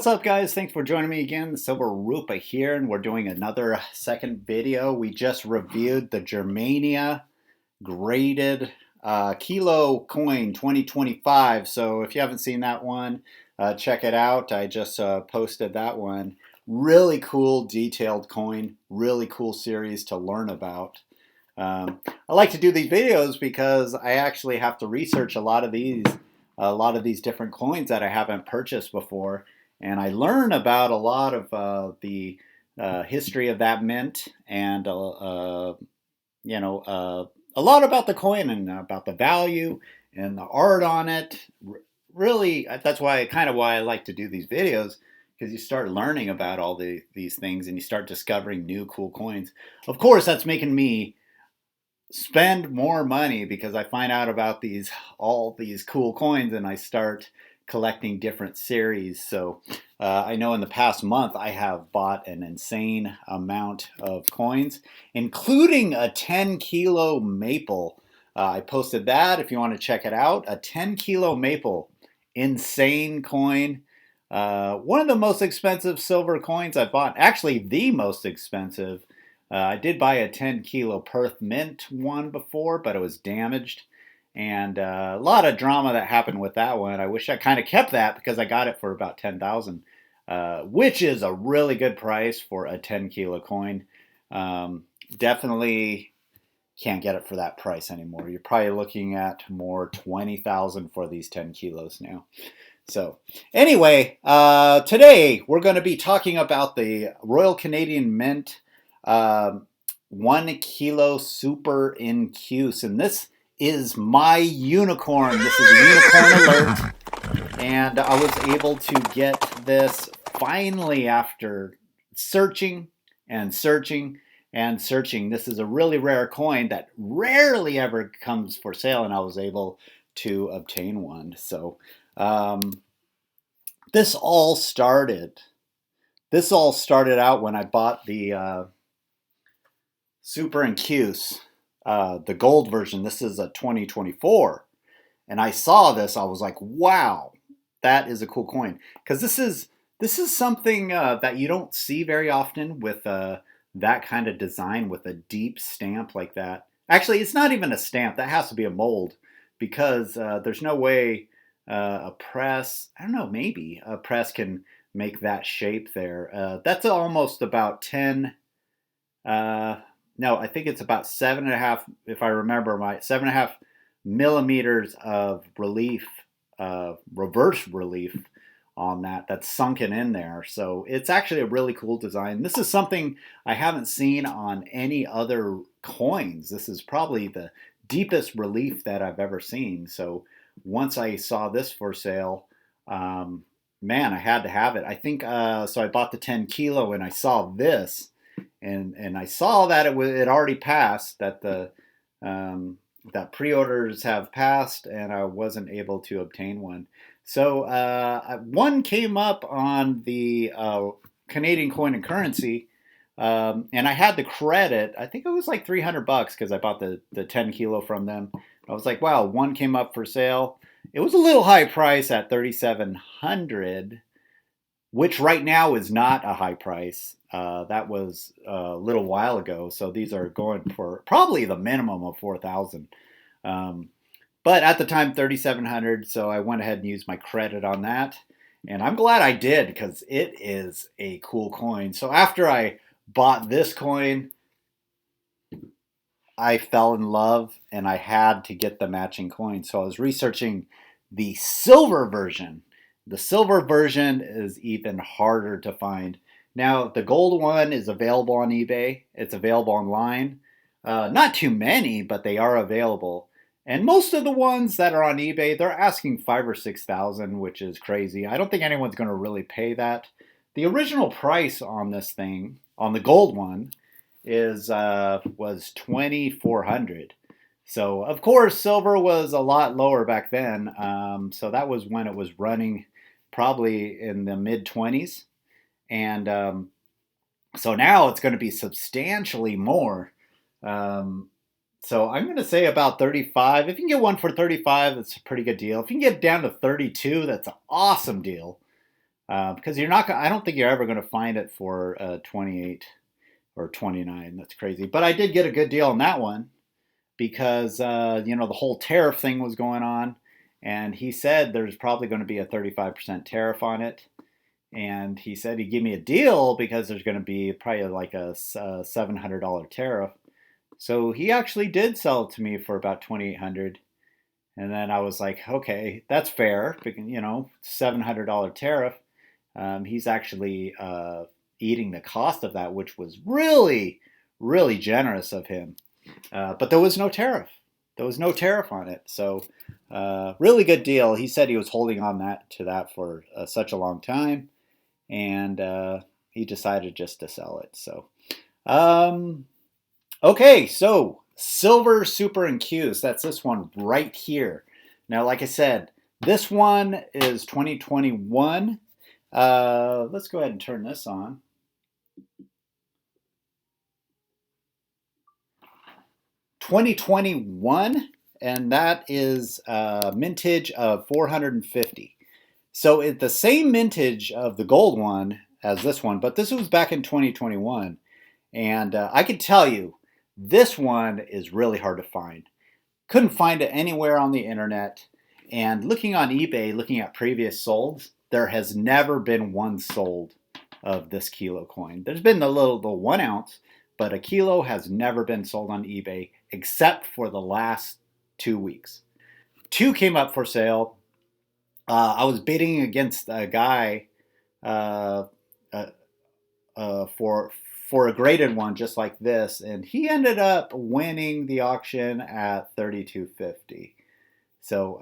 What's up, guys? Thanks for joining me again. Silver Rupa here, and we're doing another second video. We just reviewed the Germania graded Kilo Coin 2025. So if you haven't seen that one, check it out. I just posted that one. Really cool detailed coin, really cool series to learn about. I like to do these videos because I actually have to research a lot of these different coins that I haven't purchased before. And I learn about a lot of the history of that mint and, a lot about the coin and about the value and the art on it. Really, that's why I like to do these videos, because you start learning about all these things and you start discovering new cool coins. Of course, that's making me spend more money because I find out about all these cool coins and I start collecting different series. So I know in the past month I have bought an insane amount of coins, including a 10 kilo maple. I posted that if you want to check it out. A 10 kilo maple, insane coin. One of the most expensive silver coins I've bought, actually the most expensive. I did buy a 10 kilo Perth Mint one before, but it was damaged. And a lot of drama that happened with that one. I wish I kind of kept that because I got it for about $10,000, which is a really good price for a 10 kilo coin. Definitely can't get it for that price anymore. You're probably looking at more $20,000 for these 10 kilos now. So anyway, today we're going to be talking about the Royal Canadian Mint 1 kilo Super Incuse, and this is my unicorn. This is a unicorn alert, and I was able to get this finally after searching and searching and searching. This is a really rare coin that rarely ever comes for sale, and I was able to obtain one. So this all started out when I bought the Super Incuse, the gold version. This is a 2024, and I saw this. I was like, "Wow, that is a cool coin." Because this is something that you don't see very often with that kind of design with a deep stamp like that. Actually, it's not even a stamp. That has to be a mold, because there's no way a press. I don't know. Maybe a press can make that shape there. That's almost about 10. No, I think it's about 7.5, if I remember right, 7.5 millimeters of relief, reverse relief on that's sunken in there. So it's actually a really cool design. This is something I haven't seen on any other coins. This is probably the deepest relief that I've ever seen. So once I saw this for sale, man, I had to have it. I think, so I bought the 10 kilo and I saw this. And I saw that it already passed, that that pre-orders have passed, and I wasn't able to obtain one. So one came up on the Canadian Coin and Currency, and I had the credit. I think it was like $300 because I bought the 10 kilo from them. I was like, wow, one came up for sale. It was a little high price at $3,700, which right now is not a high price. That was a little while ago, so these are going for probably the minimum of $4,000. But at the time, $3,700, so I went ahead and used my credit on that. And I'm glad I did, because it is a cool coin. So after I bought this coin, I fell in love, and I had to get the matching coin. So I was researching the silver version. The silver version is even harder to find. Now, the gold one is available on eBay. It's available online. Not too many, but they are available. And most of the ones that are on eBay, they're asking $5,000 or $6,000, which is crazy. I don't think anyone's going to really pay that. The original price on this thing, on the gold one, was $2,400. So, of course, silver was a lot lower back then. So that was when it was running probably in the mid-20s. And so now it's going to be substantially more. So I'm going to say about 35. If you can get one for 35, that's a pretty good deal. If you can get down to 32, that's an awesome deal. because you're not. I don't think you're ever going to find it for 28 or 29. That's crazy. But I did get a good deal on that one because the whole tariff thing was going on, and he said there's probably going to be a 35% tariff on it. And he said he'd give me a deal because there's going to be probably like a $700 tariff. So he actually did sell it to me for about 2,800. And then I was like, okay, that's fair. $700 tariff. He's actually eating the cost of that, which was really, really generous of him. But there was no tariff. There was no tariff on it. So really good deal. He said he was holding on to that for such a long time. And he decided just to sell it. So, okay, so Silver Super Incuse. That's this one right here. Now, like I said, this one is 2021. Let's go ahead and turn this on. $2021, and that is mintage of 450. So it's the same mintage of the gold one as this one, but this was back in 2021. And I can tell you, this one is really hard to find. Couldn't find it anywhere on the internet. And looking on eBay, looking at previous solds, there has never been one sold of this kilo coin. There's been the 1 ounce, but a kilo has never been sold on eBay except for the last 2 weeks. 2 came up for sale. I was bidding against a guy for a graded one just like this, and he ended up winning the auction at $32.50. So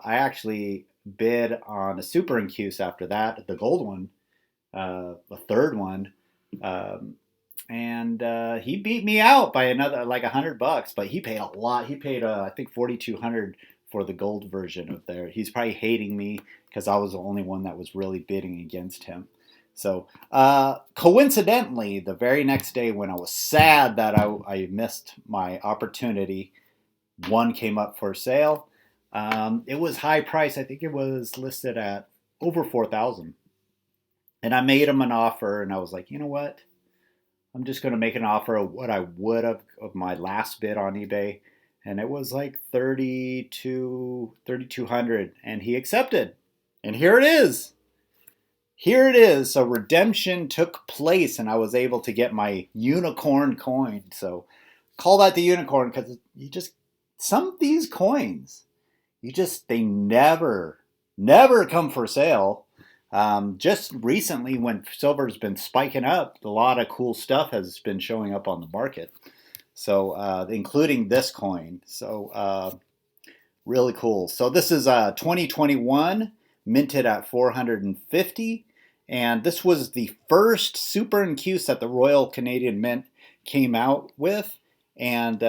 I actually bid on a Super Incuse after that, the gold one, a third one, and he beat me out by another like $100, but he paid a lot. He paid I think $4,200 for the gold version of there. He's probably hating me because I was the only one that was really bidding against him. So coincidentally, the very next day when I was sad that I missed my opportunity, one came up for sale. It was high price. I think it was listed at over 4,000. And I made him an offer, and I was like, you know what? I'm just going to make an offer of what I would have of my last bid on eBay. And it was like 3,200, and he accepted. And here it is. Here it is. So redemption took place, and I was able to get my unicorn coin. So call that the unicorn because some of these coins, they never come for sale. Just recently, when silver's been spiking up, a lot of cool stuff has been showing up on the market. So, including this coin. So, really cool. So this is 2021, minted at 450. And this was the first Super Incuse that the Royal Canadian Mint came out with. And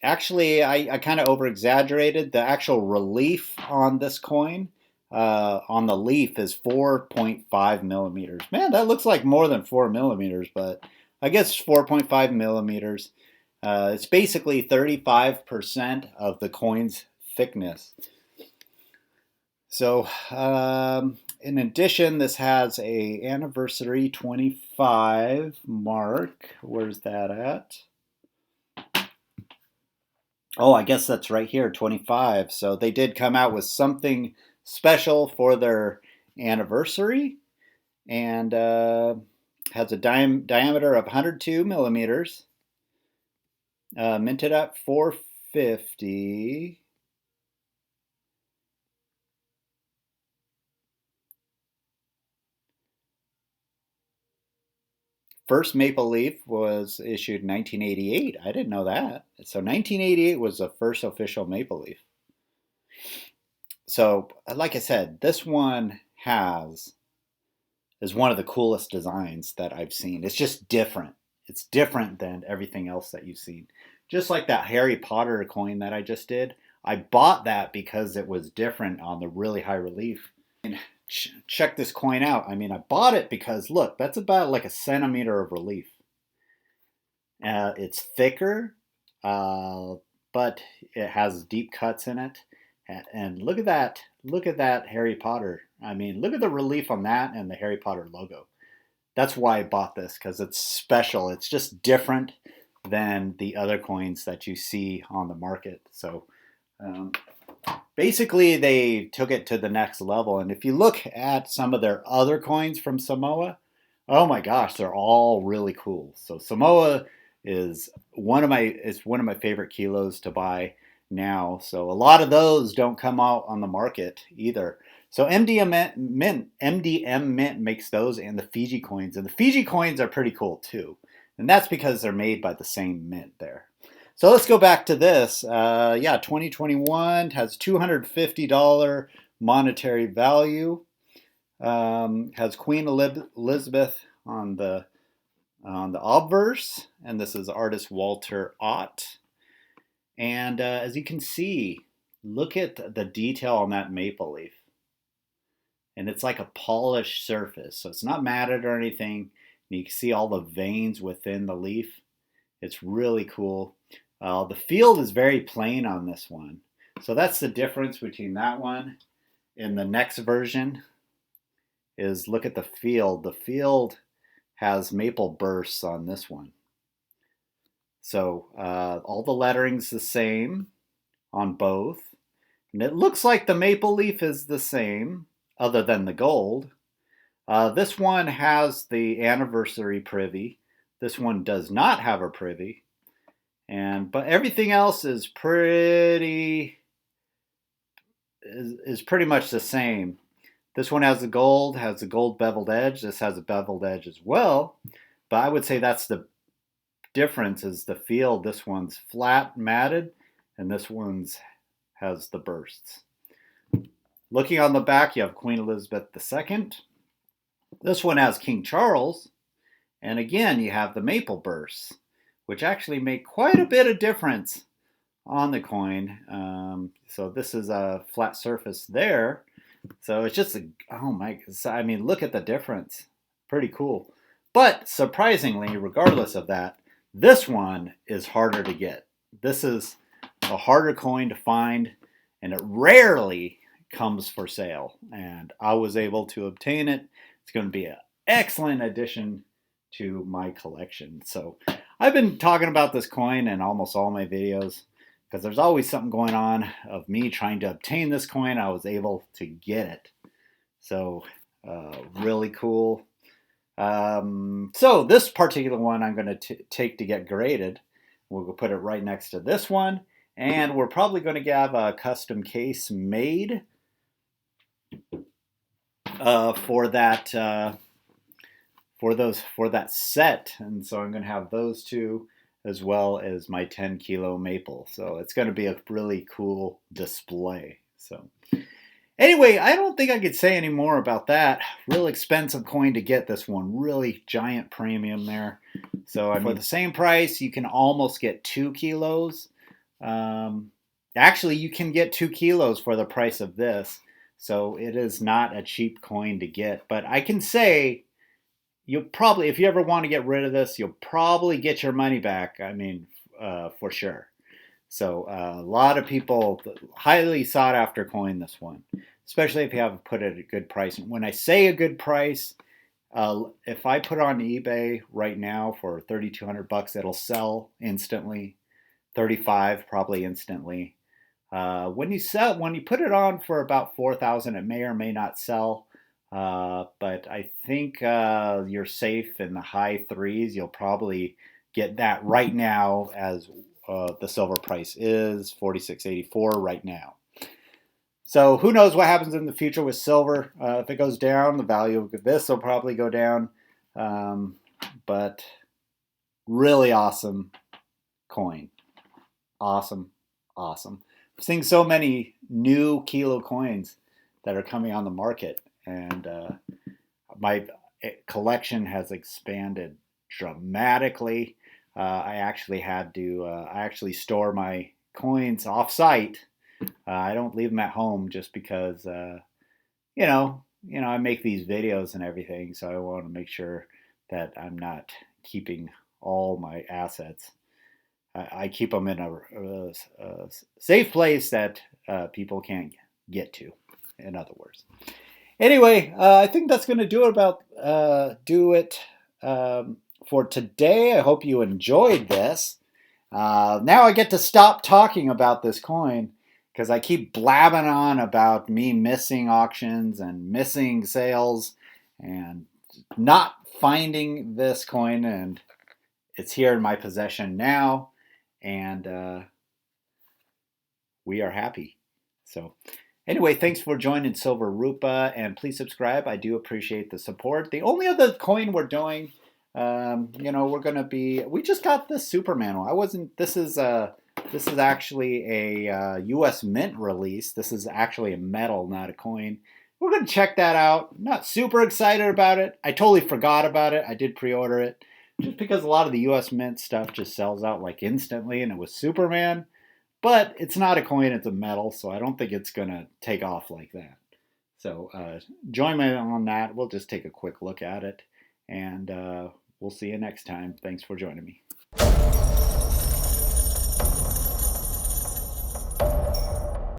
actually, I kind of over-exaggerated. The actual relief on this coin, on the leaf, is 4.5 millimeters. Man, that looks like more than 4 millimeters, but I guess 4.5 millimeters. It's basically 35% of the coin's thickness. So, in addition, this has a anniversary 25 mark. Where's that at? Oh, I guess that's right here, 25. So they did come out with something special for their anniversary, and has a diameter of 102 millimeters. Minted at 450. First maple leaf was issued in 1988. I didn't know that. So 1988 was the first official maple leaf. So, like I said, this one is one of the coolest designs that I've seen. It's just different. It's different than everything else that you've seen. Just like that Harry Potter coin that I just did. I bought that because it was different on the really high relief. And check this coin out. I mean, I bought it because, look, that's about like a centimeter of relief. It's thicker, but it has deep cuts in it. And look at that. look at that Harry Potter. I mean, look at the relief on that and the Harry Potter logo. That's why I bought this, because it's special. It's just different than the other coins that you see on the market. So um, basically, they took it to the next level. And if you look at some of their other coins from Samoa, oh my gosh, they're all really cool. So Samoa is one of my favorite kilos to buy now. So a lot of those don't come out on the market either. So MDM Mint makes those and the Fiji coins. And the Fiji coins are pretty cool too. And that's because they're made by the same mint there. So let's go back to this. Yeah, 2021 has $250 monetary value. Has Queen Elizabeth on the obverse, and this is artist Walter Ott. And as you can see, look at the detail on that maple leaf. And it's like a polished surface, so it's not matted or anything. And you can see all the veins within the leaf. It's really cool. The field is very plain on this one. So that's the difference between that one and the next version is look at the field. The field has maple bursts on this one. So all the lettering's the same on both. And it looks like the maple leaf is the same, other than the gold. This one has the anniversary privy. This one does not have a privy. But everything else is pretty much the same. This one has the gold beveled edge. This has a beveled edge as well. But I would say that's the difference is the field. This one's flat matted and this one's has the bursts. Looking on the back, you have Queen Elizabeth II. This one has King Charles. And again, you have the maple bursts, which actually make quite a bit of difference on the coin. So this is a flat surface there. So it's just, oh my, I mean, look at the difference. Pretty cool. But surprisingly, regardless of that, this one is harder to get. This is a harder coin to find, and it rarely comes for sale. And I was able to obtain it. It's going to be an excellent addition to my collection. So I've been talking about this coin in almost all my videos, because there's always something going on of me trying to obtain this coin. I was able to get it. So really cool. So this particular one I'm going to take to get graded. We'll put it right next to this one. And we're probably going to have a custom case made for that set. And so I'm going to have those two, as well as my 10 kilo maple. So it's going to be a really cool display. So anyway, I don't think I could say any more about that. Real expensive coin to get this one. Really giant premium there. So I mean, for the same price, you can almost get 2 kilos. Actually, you can get 2 kilos for the price of this. So it is not a cheap coin to get. But I can say, you'll probably, if you ever want to get rid of this, you'll probably get your money back. I mean, for sure. So a lot of people, highly sought after coin, this one, especially if you have put it at a good price. And when I say a good price, if I put it on eBay right now for $3,200, it'll sell instantly. 35 probably instantly. When you put it on for about 4,000, it may or may not sell. But I think you're safe in the high threes. You'll probably get that right now, as the silver price is $46.84 right now. So who knows what happens in the future with silver. If it goes down, the value of this will probably go down. But really awesome coin. Awesome. I'm seeing so many new kilo coins that are coming on the market. And my collection has expanded dramatically. I actually store my coins off-site. I don't leave them at home just because, I make these videos and everything, so I want to make sure that I'm not keeping all my assets. I keep them in a safe place that people can't get to. in other words. Anyway, I think that's going to do it for today. I hope you enjoyed this. Now I get to stop talking about this coin because I keep blabbing on about me missing auctions and missing sales and not finding this coin, and it's here in my possession now, and we are happy. So anyway, thanks for joining Silver Rupa, and please subscribe. I do appreciate the support. The only other coin we're doing, we're gonna be. We just got this Superman one. I wasn't. This is actually a U.S. Mint release. This is actually a metal, not a coin. We're gonna check that out. Not super excited about it. I totally forgot about it. I did pre-order it just because a lot of the U.S. Mint stuff just sells out like instantly, and it was Superman. But it's not a coin, it's a metal, so I don't think it's going to take off like that. So join me on that. We'll just take a quick look at it, and we'll see you next time. Thanks for joining me.